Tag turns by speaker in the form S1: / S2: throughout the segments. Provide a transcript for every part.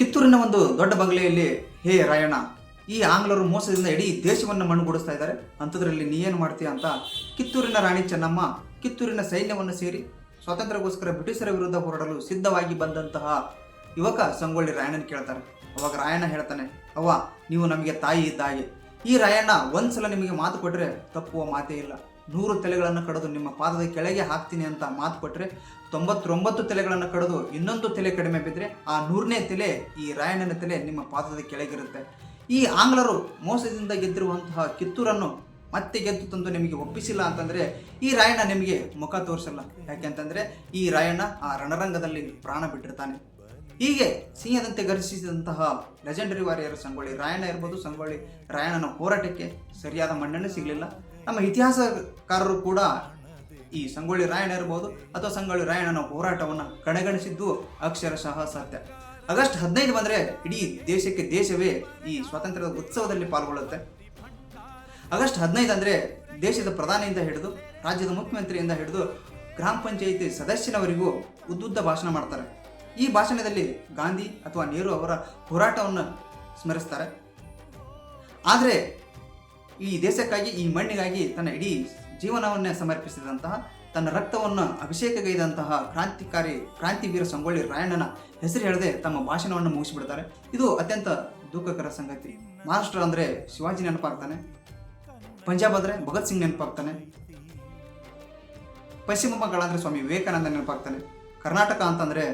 S1: ಕಿತ್ತೂರಿನ ಒಂದು ದೊಡ್ಡ ಬಂಗಲೆಯಲ್ಲಿ ಹೇ ರಾಯಣ್ಣ, ಈ ಆಂಗ್ಲರು ಮೋಸದಿಂದ ಇಡೀ ದೇಶವನ್ನು ಮಣ್ಣುಗೂಡಿಸ್ತಾ ಇದ್ದಾರೆ, ಅಂಥದ್ರಲ್ಲಿ ನೀ ಏನು ಮಾಡ್ತೀಯ ಅಂತ ಕಿತ್ತೂರಿನ ರಾಣಿ ಚೆನ್ನಮ್ಮ ಕಿತ್ತೂರಿನ ಸೈನ್ಯವನ್ನು ಸೇರಿ ಸ್ವಾತಂತ್ರ್ಯಕ್ಕೋಸ್ಕರ ಬ್ರಿಟಿಷರ ವಿರುದ್ಧ ಹೋರಾಡಲು ಸಿದ್ಧವಾಗಿ ಬಂದಂತಹ ಯುವಕ ಸಂಗೊಳ್ಳಿ ರಾಯಣ್ಣನ ಕೇಳ್ತಾರೆ. ಅವಾಗ ರಾಯಣ್ಣ ಹೇಳ್ತಾನೆ, ಅವ್ವ ನೀವು ನಮಗೆ ತಾಯಿ ಇದ್ದಾಗೆ. ಈ ರಾಯಣ್ಣ ಒಂದ್ಸಲ ನಿಮಗೆ ಮಾತು ಕೊಟ್ಟರೆ ತಪ್ಪುವ ಮಾತೇ ಇಲ್ಲ. 100 ತಲೆಗಳನ್ನು ಕಡಿದು ನಿಮ್ಮ ಪಾದದ ಕೆಳಗೆ ಹಾಕ್ತೀನಿ ಅಂತ ಮಾತು ಕೊಟ್ಟರೆ 99 ತಲೆಗಳನ್ನು ಕಡಿದು ಇನ್ನೊಂದು ತಲೆ ಕಡಿಮೆ ಬಿದ್ದರೆ ಆ 100ನೇ ತಲೆ ಈ ರಾಯಣ್ಣನ ತಲೆ ನಿಮ್ಮ ಪಾದದ ಕೆಳಗಿರುತ್ತೆ. ಈ ಆಂಗ್ಲರು ಮೋಸದಿಂದ ಗೆದ್ದಿರುವಂತಹ ಕಿತ್ತೂರನ್ನು ಮತ್ತೆ ಗೆದ್ದು ತಂದು ನಿಮಗೆ ಒಪ್ಪಿಸಿಲ್ಲ ಅಂತಂದರೆ ಈ ರಾಯಣ್ಣ ನಿಮಗೆ ಮುಖ ತೋರಿಸಲ್ಲ. ಯಾಕೆಂತಂದರೆ ಈ ರಾಯಣ್ಣ ಆ ರಣರಂಗದಲ್ಲಿ ಪ್ರಾಣ ಬಿಟ್ಟಿರ್ತಾನೆ. ಹೀಗೆ ಸಿಂಹದಂತೆ ಘರ್ಷಿಸಿದಂತಹ ಲೆಜೆಂಡರಿ ವಾರಿಯರ್ ಸಂಗೊಳ್ಳಿ ರಾಯಣ್ಣ ಇರ್ಬೋದು. ಸಂಗೊಳ್ಳಿ ರಾಯಣ್ಣನ ಹೋರಾಟಕ್ಕೆ ಸರಿಯಾದ ಮನ್ನಣೆ ಸಿಗಲಿಲ್ಲ. ನಮ್ಮ ಇತಿಹಾಸಕಾರರು ಕೂಡ ಈ ಸಂಗೊಳ್ಳಿ ರಾಯಣ್ಣ ಇರ್ಬೋದು ಅಥವಾ ಸಂಗೊಳ್ಳಿ ರಾಯಣ್ಣನ ಹೋರಾಟವನ್ನು ಕಡೆಗಣಿಸಿದ್ದು ಅಕ್ಷರಶಃ ಸತ್ಯ. ಆಗಸ್ಟ್ 15 ಬಂದರೆ ಇಡೀ ದೇಶವೇ ಈ ಸ್ವಾತಂತ್ರ್ಯದ ಉತ್ಸವದಲ್ಲಿ ಪಾಲ್ಗೊಳ್ಳುತ್ತೆ. ಆಗಸ್ಟ್ 15 ಅಂದರೆ ದೇಶದ ಪ್ರಧಾನಿಯಿಂದ ಹಿಡಿದು ರಾಜ್ಯದ ಮುಖ್ಯಮಂತ್ರಿಯಿಂದ ಹಿಡಿದು ಗ್ರಾಮ ಪಂಚಾಯಿತಿ ಸದಸ್ಯನವರಿಗೂ ಉದ್ದುದ್ದ ಭಾಷಣ ಮಾಡ್ತಾರೆ. ಈ ಭಾಷಣದಲ್ಲಿ ಗಾಂಧಿ ಅಥವಾ ನೆಹರು ಅವರ ಹೋರಾಟವನ್ನು ಸ್ಮರಿಸ್ತಾರೆ. ಆದರೆ ಈ ದೇಶಕ್ಕಾಗಿ, ಈ ಮಣ್ಣಿಗಾಗಿ ತನ್ನ ಇಡೀ ಜೀವನವನ್ನೇ ಸಮರ್ಪಿಸಿದಂತಹ, ತನ್ನ ರಕ್ತವನ್ನು ಅಭಿಷೇಕಗೈದಂತಹ ಕ್ರಾಂತಿವೀರ ಸಂಗೊಳ್ಳಿ ರಾಯಣ್ಣನ ಹೆಸರು ಹೇಳದೆ ತಮ್ಮ ಭಾಷಣವನ್ನು ಮುಗಿಸಿಬಿಡ್ತಾರೆ. ಇದು ಅತ್ಯಂತ ದುಃಖಕರ ಸಂಗತಿ. ಮಹಾರಾಷ್ಟ್ರ ಅಂದರೆ ಶಿವಾಜಿ ನೆನಪಾಗ್ತಾನೆ, ಪಂಜಾಬ್ ಅಂದರೆ ಭಗತ್ ಸಿಂಗ್ ನೆನಪಾಗ್ತಾನೆ, ಪಶ್ಚಿಮ ಬಂಗಾಳ ಅಂದರೆ ಸ್ವಾಮಿ ವಿವೇಕಾನಂದ ನೆನಪಾಗ್ತಾನೆ, ಕರ್ನಾಟಕ ಅಂತಂದರೆ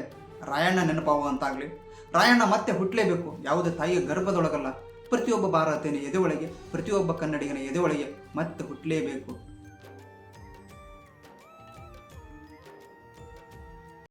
S1: ರಾಯಣ್ಣ ನೆನಪಾಗುವಂತಾಗಲಿ. ರಾಯಣ್ಣ ಮತ್ತೆ ಹುಟ್ಟಲೇಬೇಕು, ಯಾವುದೇ ತಾಯಿಯ ಗರ್ಭದೊಳಗಲ್ಲ. ಪ್ರತಿಯೊಬ್ಬ ಭಾರತೀಯನ ಎದೆ ಒಳಗೆ, ಪ್ರತಿಯೊಬ್ಬ ಕನ್ನಡಿಗನ ಎದೆ ಒಳಗೆ ಮತ್ತೆ ಹುಟ್ಟಲೇಬೇಕು.